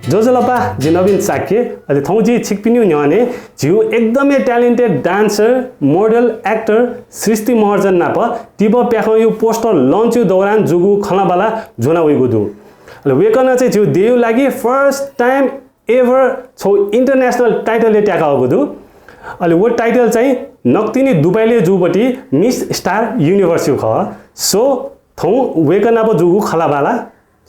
जोजलपा जी नवीन साक्य अहिले थौजी छिकपिन्यु न्याने जिउ एकदमै ट्यालेन्टेड डान्सर मोडल एक्टर सृष्टि महर्जन नाप टिब प्याखो यो पोस्टर लन्च दौरान जुगु खलाबाला जुना उइगुदु अहिले वेकन चाहिँ जिउ देउ लागि फर्स्ट टाइम एभर छौ इन्टरनेसनल टाइटलले ट्याका गुदु अहिले वो टाइटल चाहिँ नक्तिनी दुबईले जुबटी मिस स्टार युनिभर्स ख सो थौ वेकन नाप जुगु खलाबाला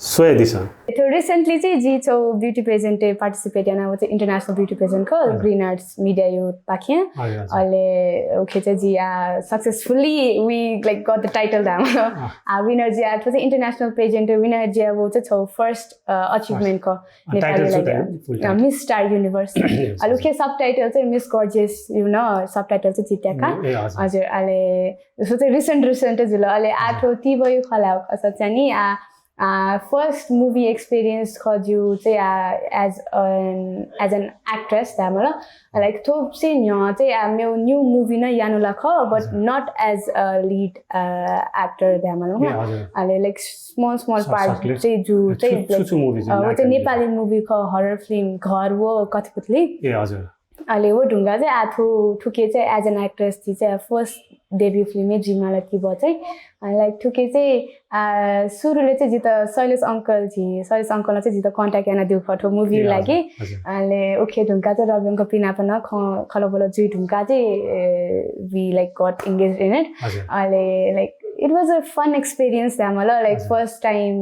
सोया दिस तो रिसेंटली चाहिँ जी छौ ब्यूटी पेजेंट पार्टिसिपेट याना वो चाहिँ इंटरनेशनल ब्यूटी पेजेंट को ग्रीन आर्ट्स मीडिया यो पाखे अहिले ओके चाहिँ जी successfully we like got the title दैम विनर जी आ चाहिँ इंटरनेशनल पेजेंट विनर जी वो चाहिँ छौ फर्स्ट अचीवमेंट को नेपाली लागि मिस स्टार युनिभर्स अहिले के सब टाइटल चाहिँ miss gorgeous you know sub title चाहिँ जित्याका हजुर अहिले सो चाहिँ रिसेन्ट जुल अहिले आठो ती भयो खला असत चाहिँ नि first movie experience खज्यू चाहिँ as an actress त्यहाँबाट like थोप चाहिँ यहाँ चाहिँ मेरो न्यू मूवी न यानुला ख but not as a lead actor त्यहाँबाट अहिले like small part चाहिँ जो चाहिँ वो चाहिँ नेपाली मूवी ख horror film घर वो कथपुतली ए हजुर अहिले वो ढुङ्गा चाहिँ आथो ठुके चाहिँ एज एन एक्ट्रेस चाहिँ फर्स्ट डेब्यू फिल्मै जिमाला तिब चाहिँ लाइक ठुके चाहिँ सुरुले चाहिँ जित शैलेश अङ्कललाई चाहिँ जित कन्ट्याक्ट याना दिउ फटो मुभी लागि अहिले ओके ढुङ्गा चाहिँ रविङको पिनापन खलबोलो जुई ढुङ्गा चाहिँ we like got engaged in it अहिले like it was a fun experience त्यहाँबाट लाइक फर्स्ट टाइम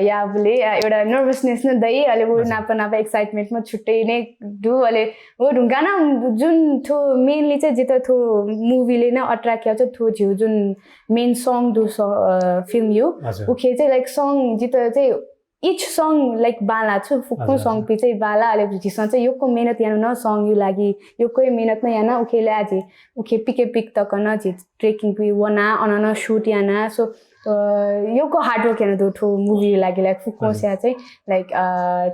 या बोले एउटा नर्भसनेस न दई अहिले वो नापा एक्साइटमेन्टमा छुट्टै नै डु अहिले वो ढुङ्गा न जुन थो मेनली चाहिँ जित थो मुभीले नै अट्र्याक्ट गर्छ थो झिउ जुन मेन सङ दु फिल्म यो उखे चाहिँ लाइक सङ जित चाहिँ each song like बाला छु फुक्को song पि चाहिँ बाला अहिले जिसन चाहिँ योको मेहनत यानु न song यो लागि योको मेहनत न याना उखेले आज उखे पिक तक न जि ट्रेकिङ पि वना अनन शूट याना सो योको हार्ड वर्क याना दो ठो मुभी लागि लाइक फुक्को स्या चाहिँ लाइक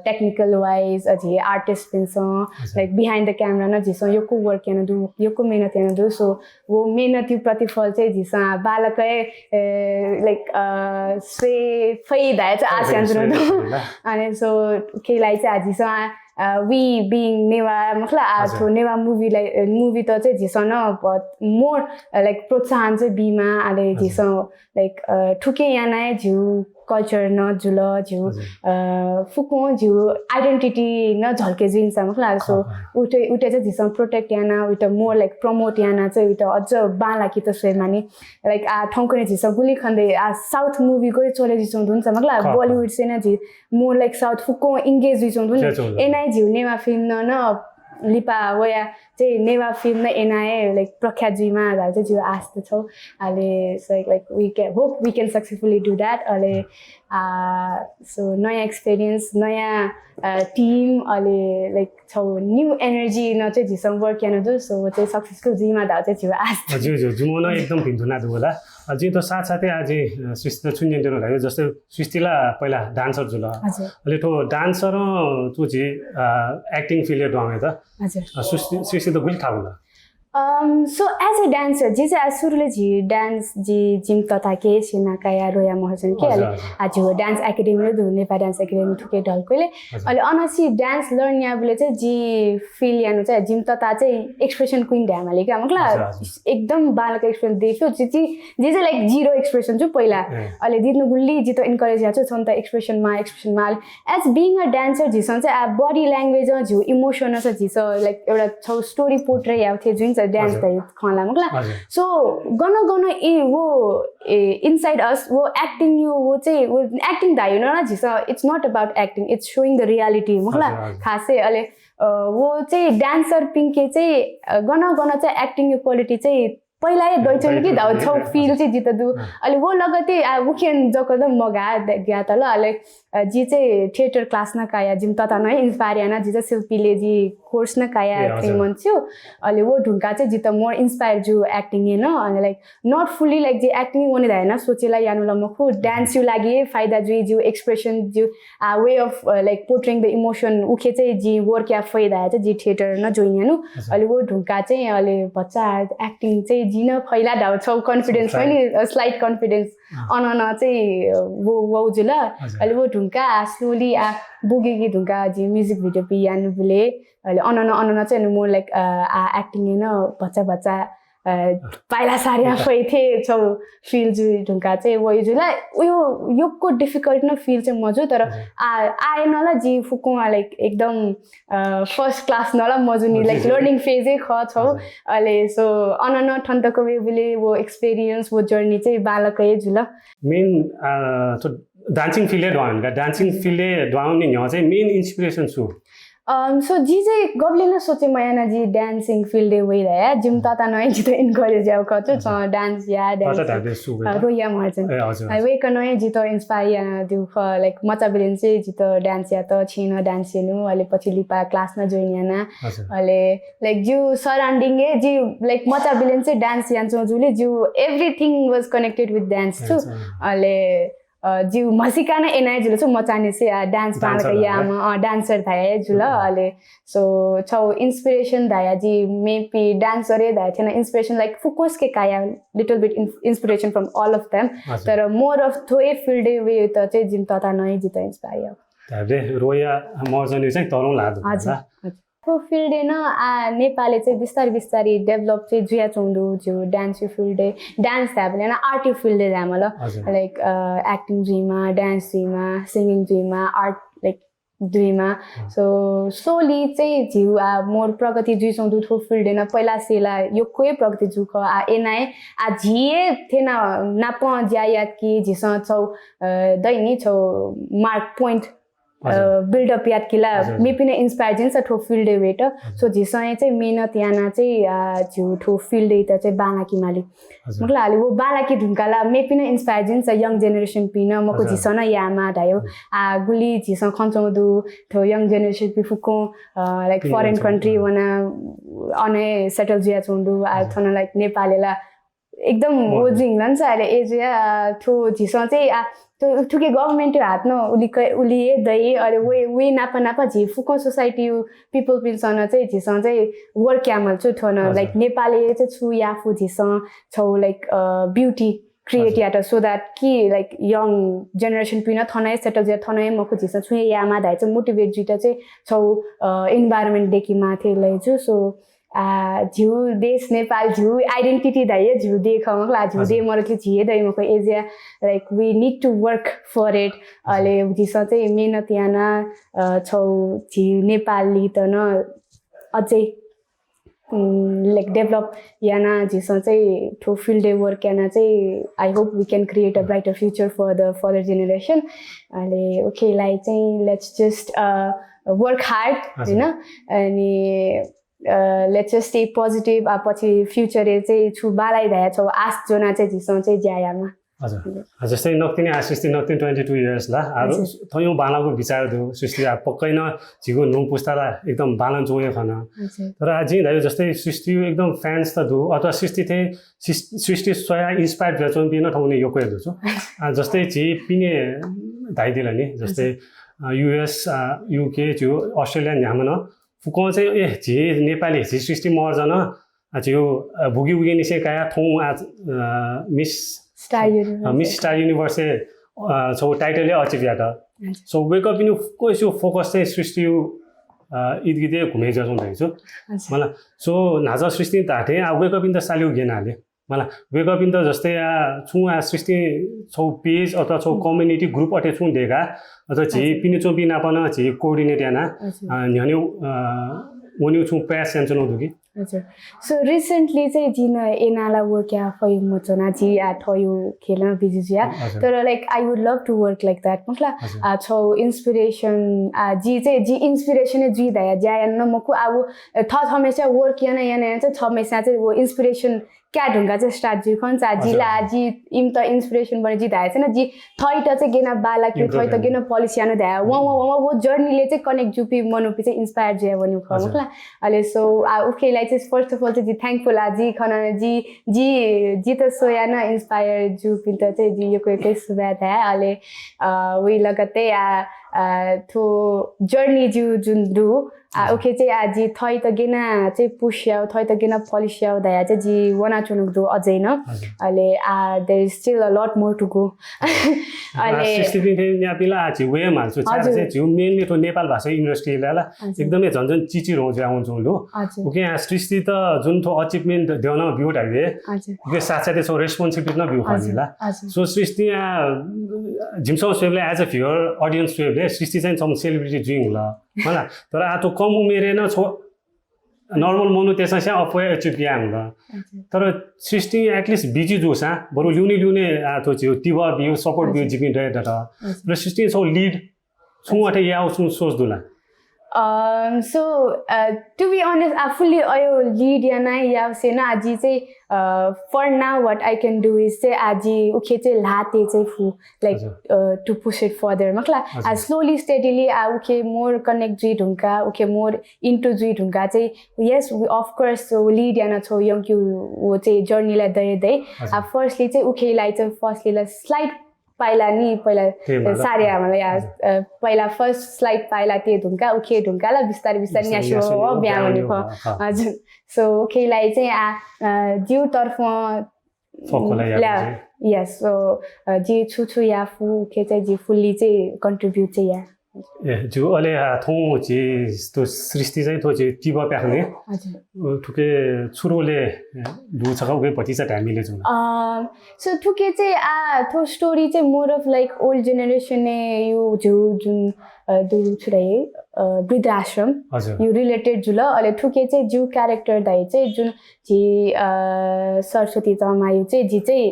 टेक्निकल वाइज अझै आर्टिस्ट पिन्छ लाइक बिहाइन्ड द क्यामेरा न जिसन योको वर्क याना दो योको मेहनत याना दो सो वो मेहनत यो प्रतिफल चाहिँ जिसन बालकै लाइक स्वे फाइदा चाहिँ आस्यान अनि सो केलाई चाहिँ जिसन we being नेवा मतलब आथो नेवा मुभी त चाहिँ झिसन मोर लाइक प्रोत्साहन चाहिँ बिमा आले झिसन लाइक ठुके याना झिउ कल्चर न जुल झिउ फुको झिउ आइडेन्टिटी न झल्के जिन्छ मतलब सो उठे चाहिँ झिसन प्रोटेक्ट याना उठे मोर लाइक प्रमोट याना चाहिँ उठे अझ बाला कि त स्वेमानी लाइक ठाउँको नै झिसन गुली खन्दै साउथ मुभीको चले जिसौँ हुन्छ मतलब बलिउड से न झि मोर लाइक साउथ फुको इङ्गेज जिसौँ हुन्छ एनाइ झिउ नेवा फिल्म न लिपा वया चाहिँ नेवा फिल्म न एनाए लाइक प्रख्यात जुइमा हाल चाहिँ जिउ आस्ते छौ अहिले like we can successfully do that अहिले सो नयाँ एक्सपिरियन्स नयाँ टिम अहिले लाइक छौ न्यू एनर्जी न चाहिँ झिसम वर्क यानु दु सो चाहिँ सक्सेसफुल जिमा दा चाहिँ जिउ आस्ते जिउ जुमो न एकदम भिन्थुना दु होला अझै त साथसाथै आज सृष्टि छुन्जेन्टेरो लाग्यो जस्तै सृष्टिला पहिला डान्सर जुल अहिले तो डान्सर तु जी एक्टिङ फिल्ड डमे त हजुर सृष्टि त गुल थाहा होला सो एज अ डान्सर जी चाहिँ सुरुले झि डान्स जी जिम तथा के सिनाकाया रोया महर्जन के अहिले आज डान्स एकाडेमी दु नेपाल डान्स एकाडेमी ठुके ढल्कोले अहिले अनसी डान्स लर्न याबले चाहिँ जी फिल यानु चाहिँ जिम तथा चाहिँ एक्सप्रेसन क्वीन ढ्यामाले क्या मतलब एकदम बालको एक्सप्रेसन देख्यो जी चाहिँ लाइक जीरो एक्सप्रेसन छु पहिला अहिले दिनु गुल्ली जी त इन्करेज गर्छु छ नि त एक्सप्रेसनमा एज बिङ अ डान्सर झिसन चाहिँ बडी ल्याङ्ग्वेज झिउ इमोसन छ झिस लाइक एउटा छौ स्टोरी पोर्ट्रे आउँथ्यो जुन डांस खला मतलब सो गन वो इनसाइड अस वो एक्टिंग यो वो चाहिँ वो एक्टिंग दा न झिस it's not about acting it's showing the reality मतलब खासै अहिले वो चाहिँ डान्सर पिङ्के चाहिँ गन चाहिँ एक्टिङ यो क्वालिटी चाहिँ पहिला दैचोन कि धाउ छौ फिल चाहिँ जित दु अहिले वो लगतै उखेन जको द मगा गया त ल अहिले जी चाहिँ थिएटर क्लास न काया जिम तता नै इन्स्पायर याना जी चाहिँ शिल्पीले जी कोर्स न काया 3 months थियो अहिले वो ढुङ्गा चाहिँ जित मोर इन्स्पायर जु एक्टिङ हैन अनि लाइक नट फुल्ली लाइक जी एक्टिङ वनि हैन सोचेला यानु ल मखु डान्स यु लागि फाइदा जु जु एक्सप्रेसन जु way of like portraying the emotion उखे चाहिँ जी वर्क या फाइदा चाहिँ जी थिएटर न जोइन यानु अहिले वो ढुङ्गा चाहिँ अहिले बच्चा एक्टिङ चाहिँ जिन फैला ढाउ छौ कन्फिडेन्स पनि स्लाइट कन्फिडेन्स अनन चाहिँ वो जुल अहिले वो ढुङ्का स्लोली बोगेकी ढुङ्का जी म्युजिक भिडियो पियानो बुले अहिले अनन चाहिँ म लाइक एक्टिङ होइन बच्चा बच्चा पाइला सारिया फै थिए छौ फिल जु ढुङ्का चाहिँ वो जुला उयो योगको डिफिकल्ट न फिल चाहिँ मजु तर आएन ल जी फुको लाइक एकदम फर्स्ट क्लास न ल मजुनी लाइक लर्निङ फेजै छौ अहिले सो अनन ठन्तको वेबले वो एक्सपिरियन्स वो जर्नी चाहिँ बालकै जुल मेन डान्सिङ फिल्डै ढवाउनु डान्सिङ फिल्डै ढवाउने यहाँ चाहिँ मेन इन्सपिरेसन छु सो जी चाहिँ गब्ले न सोचे मयाना जी डान्सिङ फिल्डै वइरह्या जिम तता नय जी त इन्करेज याउ कछु डान्स या डान्स रोया मार्जन वेक नय जी त इन्स्पायर दु लाइक मचा बिलेन चाहिँ जी त डान्स या त छिन डान्स हेर्नु अहिले पछि लिपा क्लासमा जोइन याना अहिले लाइक जु सराउन्डिङ ए जी लाइक मचा बिलेन चाहिँ डान्स यान्छौ जुले जु everything was connected with dance छु अहिले जिउ मसिका नै एनाइ जुल छु मचाने चाहिँ डान्स बालका यामा डान्सर थाए जुल अहिले सो छौ इन्स्पिरेसन धाया जी मेपी डान्सरै धाए थिएन इन्स्पिरेसन लाइक फोकस के काया little beet inspiration from all of them तर मोर अफ थोए फिल्डे वे त चाहिँ जिम तता नै जित इन्स्पायर ताबे रोया मर्जनी चाहिँ तरौ लादो हजुर को फिल्डे न नेपालले चाहिँ बिस्तारै बिस्तारै डेभलप चाहिँ जुया चौँदो जो डान्स फिल्डे डान्स थाहा पनि आर्ट फिल्डे जाम ल लाइक एक्टिङ जुइमा डान्स जुइमा सिङ्गिङ जुइमा आर्ट लाइक दुईमा सो सोली चाहिँ झिउ मोर प्रगति जुइ चौँदो थो फिल्डे न पहिला सेला यो कोही प्रगति जुख एनाए झिए थिएन नाप ज्या याद कि झिसँग छौ दैनी छौ मार्क पोइन्ट बिल्डअप याद किला मे पनि इन्स्पायर जिन्छ ठो फिल्डे वेट सो झिसँग चाहिँ मेहनत याना चाहिँ झिउ ठो फिल्डे त चाहिँ बालाकी माली मतलब हाले वो बालाकी ढुङ्काला मे पनि इन्स्पायर जिन्छ यङ जेनेरेसन पिन मको झिसन यामा धायो गुली झिसँग खन्छौँ ठो यङ जेनेरेसन पिफुको लाइक फरेन कन्ट्री वना अने सेटल जुया चौँदु थन लाइक नेपालीला एकदम ओजिङ लन्छ अहिले एजिया ठो झिसँग चाहिँ ठुके गभर्मेन्ट हात न उलिए दही अरे वे नापा झि फुको सोसाइटी पिपल पिनसँग चाहिँ झिसँग चाहिँ वर्क क्यामल छु ठोन लाइक नेपाली चाहिँ छु याफु झिसँग छौ लाइक ब्युटी क्रिएट या सो द्याट कि लाइक यङ जेनेरेसन पिन थनै सेटल जे थनै मको झिसँग छु यामा धाइ चाहिँ मोटिभेट जिटा चाहिँ छौ इन्भाइरोमेन्ट देखि माथि लैछु सो झिउ देश नेपाल झिउ आइडेन्टिटी धाइए झिउ देखला झिउ दे मर कि झिए दै मको एजिया like we need to work for it अहिले झिसँग चाहिँ मेहनत याना छौ झि नेपाली त न अझै लाइक डेभलप याना झिसँग चाहिँ ठो फिल्डे वर्क याना चाहिँ I hope we can create a brighter future for the further generation अहिले ओकेलाई चाहिँ लेट्स जस्ट वर्क हार्ड होइन अनि लेट्स जस्ट स्टे पोजिटिभ पछि फ्युचर चाहिँ छु बालाई धाया छौ आश जोना चाहिँ झिसँग चाहिँ ज्यायामा हजुर जस्तै नक्तिने सृष्टि नक्तिन 22 इयर्स ला थयौँ बालाको विचार दु सृष्टि पक्कै न झिगो नु पुस्ताला एकदम बालन जोए खन तर आज धायो जस्तै सृष्टि एकदम फ्यान्स त दु अथवा सृष्टि थे सृष्टि स्वयं इन्स्पायर भेचौँ पिन ठाउँने यो कोइ छु जस्तै झि पिने धाइदिला नि जस्तै युएस युके जो अस्ट्रेलिया न्यामन फुको चाहिँ ए झि नेपाली झि सृष्टि महर्जन झिउ भुगी उगी निसे काया थौँ आज मिस स्टार युनिभर्स छौ टाइटलले अचिभ या त सो वेकअप इन कोइसो फोकस चाहिँ सृष्टि इदगिदे घुमे जाउँ छु मलाई सो नाजा सृष्टि ताथे वेकअप इन त सालिउ गेनाले मलाई वेकअप इन त जस्तै छु सृष्टि छौ पेज अथवा छौ कम्युनिटी ग्रुप अटे छु देखा अथवा झि पिने चोपी नापन झि कोअर्डिनेट याना न्यान्यौ वन्यु छु प्रयास सेन्चन दुगी हजुर सो रिसेन्टली चाहिँ जिन एनाला वर्क या फै मचना जी थयो खेल्न बिजी जिया तर like I would love to work like that मतलब छौ इन्स्पिरेसन जी चाहिँ जी इन्स्पिरेसन जी दया ज्या न मको अब थ हमेशा वर्क याना याना चाहिँ छ हमेशा चाहिँ वो इन्स्पिरेसन क्या ढुङ्गा चाहिँ स्टार्ट जी खन्छ जिला जी इम त इन्स्पिरेसन बने जी धाए छैन जी थै त चाहिँ गेना बाला कि थै त गेना पोलिसी यानो धाए वो जर्नीले चाहिँ कनेक्ट जुपी मनोपी चाहिँ इन्स्पायर जिया भन्नु खमला अहिले सो उकेलाई चाहिँ फर्स्ट अफ अल चाहिँ जी थ्याङ्कफुल जी खन जी त सोया न इन्स्पायर जुपी त चाहिँ जी यो कोही सुधा धाए अहिले उही लगत्तै थो जर्नी जुन दु ओके चाहिँ आज थै त गेना चाहिँ पुष्याउ थै त गेना पलिस्याउ दया चाहिँ जी वना चुनुक दु अझै न अहिले there is still a lot more to go अहिले सृष्टि यहाँ पिला आज वे मान्छु चाहिँ जिउ मेनली तो नेपाल भाषा इन्डस्ट्रीलाई एकदमै झन्झन चिचिर हुन्छ आउँछु लो ओके यहाँ सृष्टि त जुन थो अचिभमेन्ट देउन भ्यू ढाइबे ओके साथसाथै सो रेस्पोन्सिबिलिटी न भ्यू खनिला सो सृष्टि यहाँ जिमसँग स्वेबले एज अ भ्युअर अडियन्स स्वेबले सृष्टि चाहिँ सम सेलिब्रिटी ड्रिङ होला हैन तर आ तो कम उमेरे न छो नर्मल मनु त्यसमा चाहिँ अफवे अचिभ किया हुन्छ तर सृष्टि एटलिस्ट बिजी जोसा बरु ल्युने आ तो चाहिँ तिवा भ्यू सपोर्ट भ्यू जिपिन रहेछ र सृष्टि सो लिड छुवाटे याउ छु सोच दुला so to be honest I fully ayo lead ya na ya se na aji चाहिँ for now what I can do is चाहिँ aji उखे चाहिँ लाते चाहिँ फु like to push it further makla slowly steadily उखे more connect जी ढुंगा उखे more into जी ढुंगा चाहिँ yes we of course so lead या ना छौ young कि वो चाहिँ journey लाई दे firstly चाहिँ उखे लाई चाहिँ firstly लाई slide पाइला नि पहिला सारे हामीलाई यहाँ पहिला फर्स्ट स्लाइड पाइला त्यो ढुङ्गा उखे ढुङ्गालाई बिस्तारै बिस्तारै न्यासो हो बिहा भनेको हजुर सो उखेलाई चाहिँ जिउतर्फ यस सो जी छु या फु उखे चाहिँ जी फुल्ली चाहिँ कन्ट्रिब्युट चाहिँ या जो अहिले थों चाहिँ तो सृष्टि चाहिँ थो चाहिँ टिबा प्याख्ने ठुके छुरोले दुछका उके भतिजा हामीले जुन सो ठुके चाहिँ थो स्टोरी चाहिँ more of like old generation ने यो जो जुन दु छुराइ वृद्धाश्रम यो रिलेटेड जुल अहिले ठुके चाहिँ जु क्यारेक्टर दाइ चाहिँ जुन जी सरस्वती तमायु चाहिँ जी चाहिँ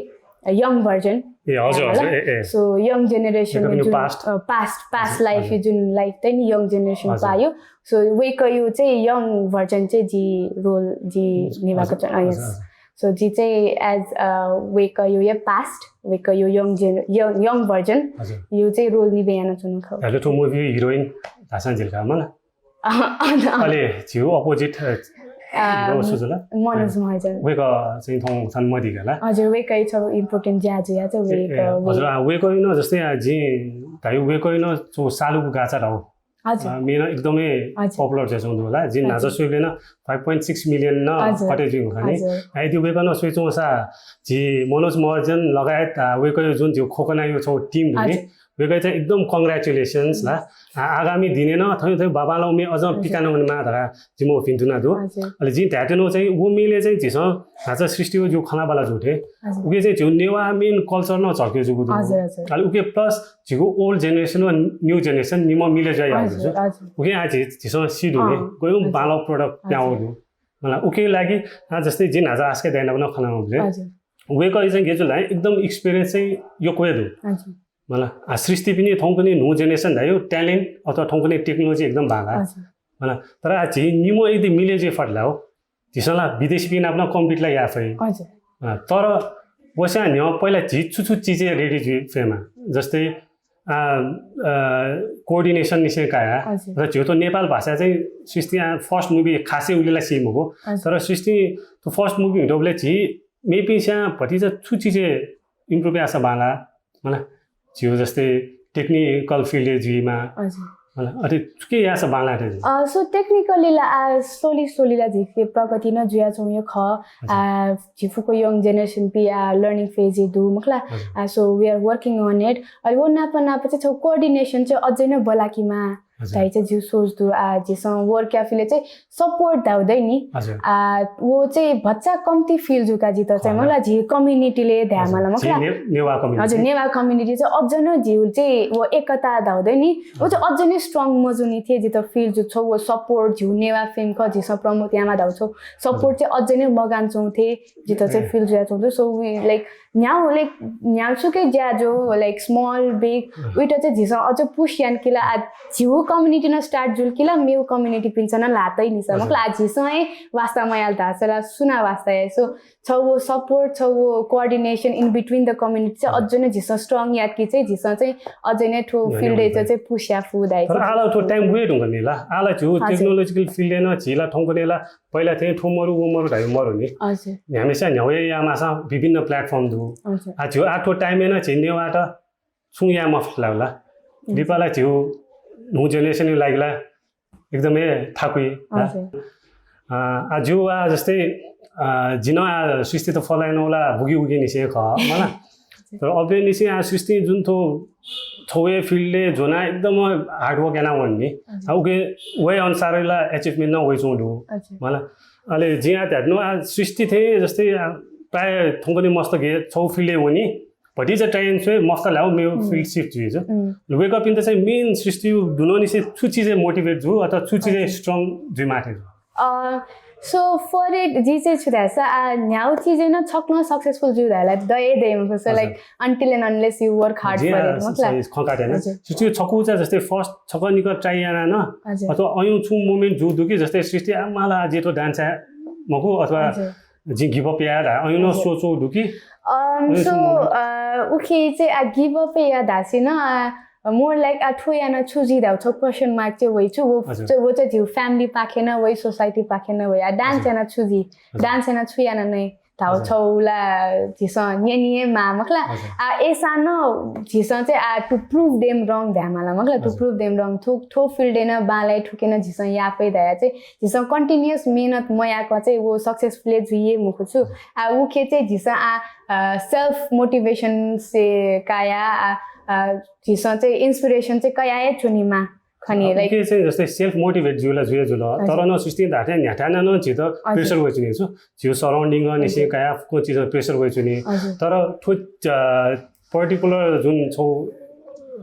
young version so young generation past life जुन लाइफ चाहिँ नि young generation पायो so वेक यो चाहिँ young version चाहिँ जी रोल जी निभाएको छ यस so जी चाहिँ as वेक यो या past वेक यो young version यो चाहिँ रोल निभाउन चुनु खौ अहिले तो मुभी हिरोइन भाषा झिल्का मलाई अहिले जिउ अपोजिट मनोज महाजन वेक चाहिँ थों छन् मदिगला हजुर वेकै छ इम्पोर्टेन्ट ज्याजु या चाहिँ वेक हजुर वेकैन जस्तै जी ताइ वेकैन जो सालुको गाचा हो हजुर मेरो एकदमै पपुलर छ जों होला जिन नाजा स्वेबले न 5.6 मिलियन न कटे जिउ खाने आइदि वेकन स्वेचो सा जी मनोज महाजन लगायत वेकै जुन जो खोकना यो छ टिम हुने वेकै चाहिँ एकदम कंग्रेचुलेशन्स ला आगामी दिने न थै थै बाबाला उमे अझ पिकान मा धरा जिमो फिन्टुना दो अहिले जिन ट्याटेनो चाहिँ वो मिले चाहिँ जिस हाचा सृष्टि जो खाना वाला झुटे उके चाहिँ जो नेवा मेन कल्चर न झर्क्यो जुगु दो अहिले उके प्लस जिगो ओल्ड जेनेरेसन र न्यू जेनेरेसन निम मिले जाइ आउँछ उके आज जिस सिड हुने गयो बालो प्रोडक्ट प्याउ दो मलाई उके लागि जस्तै जिन हाजा आस्के दैन न खाना हुने वेकै चाहिँ गेजुलाई एकदम एक्सपीरियन्स चाहिँ यो कोइ दो मलाई सृष्टि पनि ठाउँ पनि न्यू जेनेरेसन भयो ट्यालेन्ट अथवा ठाउँ पनि टेक्नोलोजी एकदम भाला मलाई तर आज निमो यदि मिले जे फटला हो जिसला विदेशी पनि आफ्नो कम्पिटलाई आफै तर वसा न पहिला झिचुचु चिज रेडी जी फेमा जस्तै कोअर्डिनेसन निसे काया र जो तो नेपाल भाषा चाहिँ सृष्टि फर्स्ट मुभी खासै उलेलाई सेम हो तर सृष्टि तो फर्स्ट मुभी हिडोबले छि मेपी सा भतिजा छु चिज इम्प्रुभ आसा भाला मलाई जियो जस्तै टेक्निकल फिल्ड जीमा अरे के या छ बांग्ला सो टेक्निकली slowly ला झिके प्रगति न जुया छौ यो ख जिफुको यङ जेनेरेसन पि लर्निङ फेज दु मखला so we are working on it अनि वो नाप चाहिँ छौ कोअर्डिनेसन चाहिँ अझै नै बलाकीमा चाहिँ चाहिँ जिउ सोच दु जिसँग वर्क क्याफेले चाहिँ सपोर्ट दाउदै नि वो चाहिँ भच्चा कम्ती फिल जुका जित चाहिँ मलाई झि कम्युनिटीले ध्यानमा मखला नेवा कम्युनिटी हजुर नेवा कम्युनिटी चाहिँ अझ न जिउ चाहिँ वो एकता दाउदै नि वो चाहिँ अझ नै स्ट्रङ मजुनी थिए जित फिल जु छौ वो सपोर्ट झिउ नेवा फिल्म ख जिस प्रमोट यामा दाउछौ सपोर्ट चाहिँ अझ नै मगान छौ थे जित चाहिँ फिल जुया छौ सो वी लाइक न्याउ सुकै ज्याजो लाइक स्मल बिग उइटा चाहिँ झिस अझ पुश यान किला झिउ कम्युनिटी न स्टार्ट जुल किला मेउ कम्युनिटी पिन्छ न लातै नि छ मखला झिसै वास्ता मयाल धासला सुना वास्ता सो छौ वो सपोर्ट छौ वो coordination in between the community चाहिँ अझ नै झिस स्ट्रङ याद कि चाहिँ झिस चाहिँ अझै नै ठो फिल्ड चाहिँ पुस्या फुड आइ तर आला ठो टाइम वेट हुँदैन ल आला छु टेक्नोलोजिकल फिल्ड न झिला ठौकनेला पहिला चाहिँ ठोमरु उमरु ढाइ मरु नि हजुर हमेशा न्याउया यामासा विभिन्न प्लेटफर्म दु आ छु आठो टाइम न छिन्नेवाट छु या मफला होला दिपाला छु न्यू जेनेरेसन लागिला एकदमै थाकुई आजु जस्तै जिन सृष्टि त फलाइन होला बुगी उगी निसे ख मलाई तर अबे निसे सृष्टि जुन थो छोए फिल्डले जोना एकदम हार्ड वर्क एना भन्ने उके वे अनुसारैला अचिभमेन्ट न वे चोडु मलाई अहिले जिया त्याट्नु सृष्टि थिए जस्तै प्राय थोंकनी मस्त गे छौ फिल्डले हो नि but it's a time so must allow me feel shift juizo wake up in the same mean sृष्टि दुनो नि से छु चीजे मोटिवेट जु अथवा छु चीजे स्ट्रङ जु माथे so for it ji चाहिँ छुदासा न्याउ चीजे न छक्न सक्सेसफुल जु दाला दए them so like until and unless you work hard for it मतलब खकाटेन सृष्टि छकु चाहिँ जस्तै फर्स्ट छकनिक ट्राई आना न अथवा अयु छु मोमेन्ट जु दुकी जस्तै सृष्टि माला जेतो डान्स मको अथवा जी गिभ अप यार अयु न सोचो दुकी so okay चाहिँ give up या दासिन more like ठोयाना छुजिदाउ छ क्वेशन मार्क चाहिँ वइ छु वो चाहिँ जिउ फ्यामिली पाखेन वइ सोसाइटी पाखेन वइ डान्स याना छुजी डान्स याना छुयाना नै थाउ छौला जिस निये मा मखला एसा न जिस चाहिँ टु प्रूभ देम रङ ध्यामाला मखला टु प्रूभ देम रङ थो फिल्ड न बालाई ठुकेन जिस यापै दया चाहिँ जिस कन्टिन्युअस मेहनत मयाको चाहिँ वो सक्सेसफुल जुइए मुखु छु उखे चाहिँ जिस सेल्फ मोटिवेशन से काया जिस चाहिँ इन्स्पिरेसन चाहिँ कया चुनीमा खनी लाइक के चाहिँ जस्तै सेल्फ मोटिभेट जुला जुए जुल तर न सृष्टि धाटे न्याटाना न छित प्रेसर गइ चुनी छु जिउ सराउन्डिङ अनि से काया को चीज प्रेसर गइ चुनी तर ठो पर्टिकुलर जुन छौ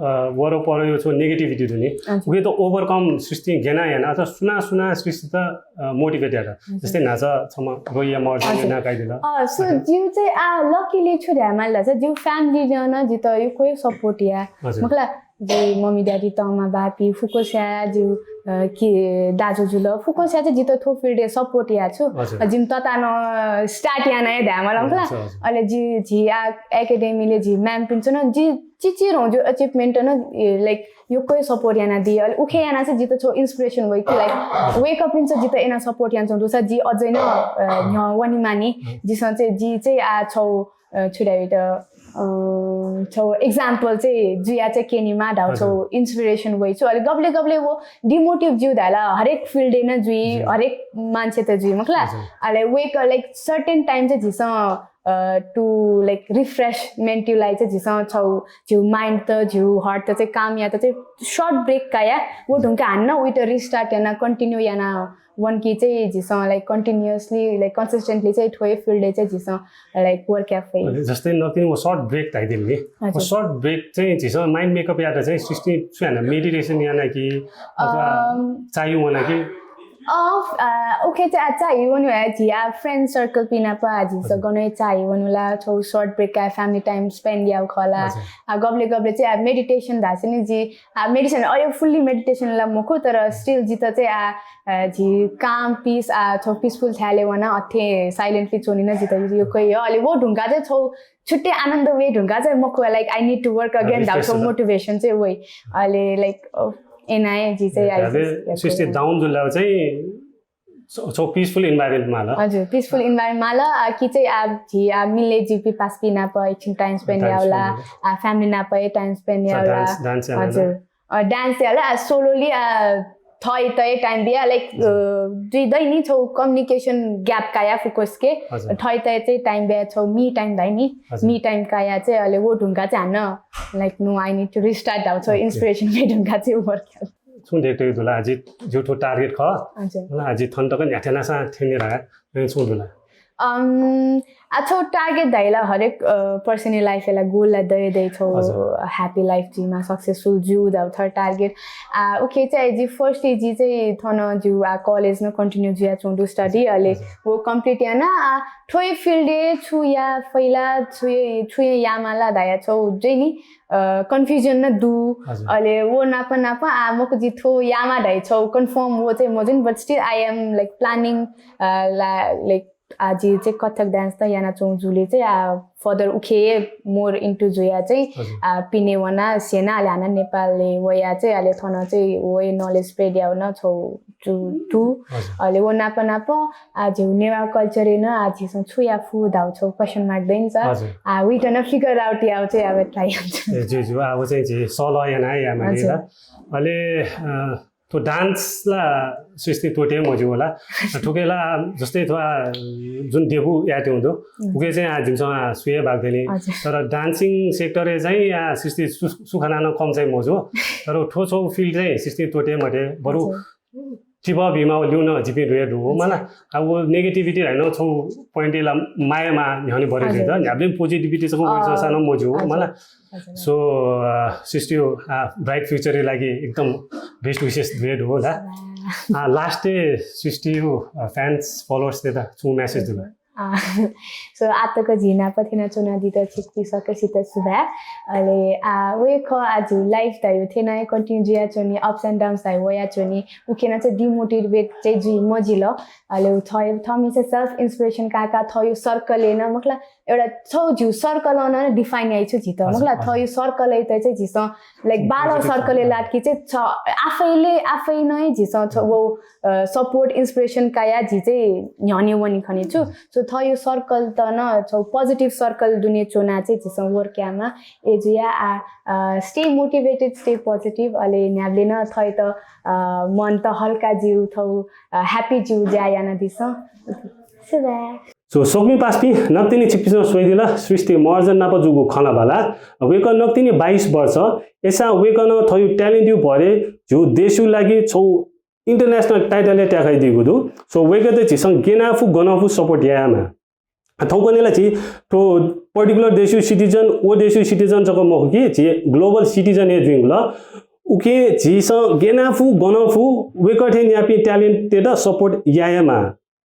वरो पर यो छौ नेगेटिभिटी दुनी उके त ओभरकम सृष्टि गेना याना अथवा सुना सृष्टि त मोटिभेट यार जस्तै नाच छमा रोइया मर्जन ना काइदिला सो जिउ चाहिँ लकीली छु ध्यामाला छ जिउ फ्यामिली जन जित यो कोही सपोर्ट या मखला जे मम्मी ड्याडी तमा बापी फुकोस्या जिउ कि दाजु जुल फुकोस्या चाहिँ जित थो फिल्डे सपोर्ट या छु जिम तता न स्टार्ट या नै ध्यामाला मखला अहिले जी एकाडेमीले जी म्याम पिन्छ न जी चिचिर हो जो अचिभमेन्ट न लाइक यो कोही सपोर्ट याना दि अहिले उखे याना चाहिँ जित छो इन्स्पिरेसन भयो कि लाइक वेक अप पिन्छ जित एना सपोर्ट यान चों छ जी अझै न वनि मानी जिसँग चाहिँ जी चाहिँ छौ छुडाइ त छौ एक्जाम्पल चाहिँ जुया चाहिँ केनीमा ढाउ छौ इन्स्पिरेसन भइ छु अहिले गब्ले वो डिमोटिभ जिउ धाला हरेक फिल्ड न जुई हरेक मान्छे त जुई मखला अहिले वेक लाइक सर्टेन टाइम चाहिँ जिस टु लाइक रिफ्रेसमेन्ट युलाई चाहिँ जिस छौ जिउ माइन्ड त जिउ हार्ट त चाहिँ काम या त चाहिँ सर्ट ब्रेक काया वो ढुङ्का हान्न उइट रिस्टार्ट याना कन्टिन्यू याना वन की चाहिँ जिस लाइक कन्टिन्युअसली लाइक कन्सिस्टेन्टली चाहिँ ठोए फिल्डले चाहिँ जिस लाइक वर्क एफै जस्तै नकिन वो सर्ट ब्रेक ताइदिल नि वो सर्ट ब्रेक चाहिँ जिस माइन्ड मेकअप यादा चाहिँ सृष्टि छुयाना मेडिटेसन याना कि अथवा चाहियो वना कि ओके चाहिँ चाहियो वनु जिया फ्रेन्ड सर्कल पिना प जिस गनै चाहियो वनुला छौ सर्ट ब्रेक का फ्यामिली टाइम स्पेन्ड याउ खला गब्ले चाहिँ मेडिटेसन धाछ नि जी मेडिटेसन अहिले फुल्ली मेडिटेसन ला मको तर स्टिल जित चाहिँ जी काम पीस छौ पीसफुल छाले वना अथे साइलेन्टली चोनिन जित यो कोही हो अहिले वो ढुङ्गा चाहिँ छौ छुट्टै आनन्द वे ढुङ्गा चाहिँ मको like I need to work again धाउ मोटिभेसन चाहिँ वही अहिले लाइक एनआई जी चाहिँ आइसक्यो सृष्टि डाउन जुल्ला चाहिँ सो पीसफुल इन्भाइरोमेन्टमा ल हजुर पीसफुल इन्भाइरोमेन्टमा ल कि चाहिँ मिले जीपी पास पिना प एकछिन टाइम स्पेन्ड याउला फ्यामिली ना प टाइम स्पेन्ड याउला हजुर डान्स याला सोलोली थै तय टाइम बिया लाइक दुई दैनी छौ कम्युनिकेसन ग्याप काया फोकस के थै तय चाहिँ टाइम बिया छौ मी टाइम दैनी मी टाइम काया चाहिँ अहिले वो ढुङ्गा चाहिँ हान्न like no I need to restart आउ छ इन्स्पिरेसन मे ढुङ्गा चाहिँ वर्क सुन देख्दै दुला आज जुठो टार्गेट ख हजुर आज थन्टक न्याथेना सा थेने रहा सुन दुला टार्गेट दाइला हरेक पर्सनल लाइफ एला गोल ला दे छौ ह्यापी लाइफ जीमा सक्सेसफुल जिउ दाउ थर्ड टार्गेट ओके चाहिँ जी फर्स्ट जी चाहिँ थन जिउ कलेज न कन्टिन्यू जिया चोंडु स्टडी अहिले वो कम्प्लिट याना ठोय फिल्डे छु या फैला छु यामाला दाया छौ जैनी कन्फ्युजन न दु अहिले वो नाप मको जिथो यामा दाइ छौ कन्फर्म वो चाहिँ मजन but still I am like planning like आज चाहिँ कथक डान्स त याना चौजुले चाहिँ फर्दर उखे मोर इन्टु जुया चाहिँ पिने वना सेना आले हाना नेपालले वया चाहिँ आले थन चाहिँ वे नलेज स्प्रेड याउन छौ टु अहिले वो नाप नाप आज नेवा कल्चर न आज सं छुया फु दाउ छौ क्वेशन मार्कदैन छ वी टन फिगर आउट याउ चाहिँ अब ट्राई हुन्छ जी जी अब चाहिँ जे सलो याना या माने अहिले तो डान्सला सृष्टि तोटे मजु होला ठुकेला जस्तै थोआ जुन देबु याते हुँदो उके चाहिँ आजिमसँग सुए बाग्देनी तर डान्सिङ सेक्टर चाहिँ या सृष्टि सुखाना कम चाहिँ मजु तर ठो छौ फिल्ड चाहिँ सृष्टि तोटे मटे बरु टिबा बिमा ल्युन जिपि रेड हो मलाई अब नेगेटिभिटी हैन छौ पोइन्टला मायामा न्याउने भरे छ नि हामीले पोजिटिभिटी चाहिँ को सानो मजु हो मलाई सो सृष्टि ब्राइट फ्युचर लागि एकदम बेस्ट विशेष भेट हो ला लास्ट डे सृष्टि फ्यान्स फलोअर्स ले त छु मेसेज दिनु सो आतको झिना पथिना चुना दिता छिक्ति सकेसित सुभा अहिले वे ख आज लाइफ दायो थिएन कन्टिन्यू जिया चोनी अप्स एन्ड डाउन्स दायो वया चोनी उखेन चाहिँ डिमोटिभेट चाहिँ जु मजिलो अहिले थयो थमी चाहिँ सेल्फ इन्स्पिरेसन काका थयो सर्कल हैन मखला एउटा छौ जु सर्कल न डिफाइन आइ छु झित मखला थयो सर्कल है त चाहिँ झिस लाइक बालो सर्कलले लाटकी चाहिँ छ आफै नै झिस छ वो सपोर्ट इन्स्पिरेसन काया झि चाहिँ न्याने वनी खने छु सो थयो सर्कल त न छौ पोजिटिभ सर्कल दुने चोना चाहिँ झिस वर्क्यामा एजुया स्टे मोटिभेटेड स्टे पोजिटिभ अहिले न्याबले न थय त मन त हल्का जिउ थौ ह्यापी जिउ ज्यायाना दिस सो सोक्मी पास्पी नक्तिनी चिप्पिसमा सोइदिला सृष्टि महर्जन नाप जुगु खनाबाला वेकन नक्तिनी 22 वर्ष एसा वेकन थयु ट्यालेन्ट भरे जो देशु लागि छौ इंटरनेशनल टाइटल ट्याखाइ दिगु दु सो वेके त छिसंग गेनाफु गनाफु सपोर्ट यामा थौकनेला छि तो पर्टिकुलर देशु सिटिजन ओ देशु सिटिजन जको मखि छि ग्लोबल सिटिजन ए जुइङ ल उके छिसंग गेनाफु गनाफु वेकठे न्यापी ट्यालेन्ट तेदा सपोर्ट यामा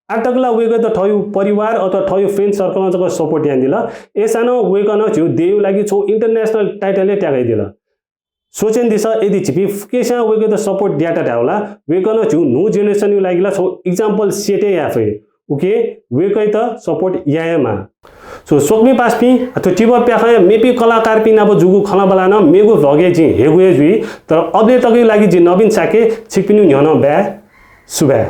आटकला वेके त थयु परिवार अथवा थयु फ्रेन्ड सर्कलमा जको सपोर्ट यान दिला एसानो वेकन छु देउ लागि छौ इंटरनेशनल टाइटल ट्याखाइ दिला सोचेन दिस यदि छिपी केसा वेके त सपोर्ट डाटा ढाउला वेकन छु नो जेनेरेसन यु लागिला छौ एग्जाम्पल सेटे याफे ओके वेकै त सपोर्ट यायमा सो सोक्मी पास्पी अथवा टिबा प्याखा मेपी कलाकार पिनाबो जुगु खलाबला न मेगु भगे जि हेगुए जुई तर अबले तकै लागि जि नवीन साके छिपिनु न्यन ब्या सुबा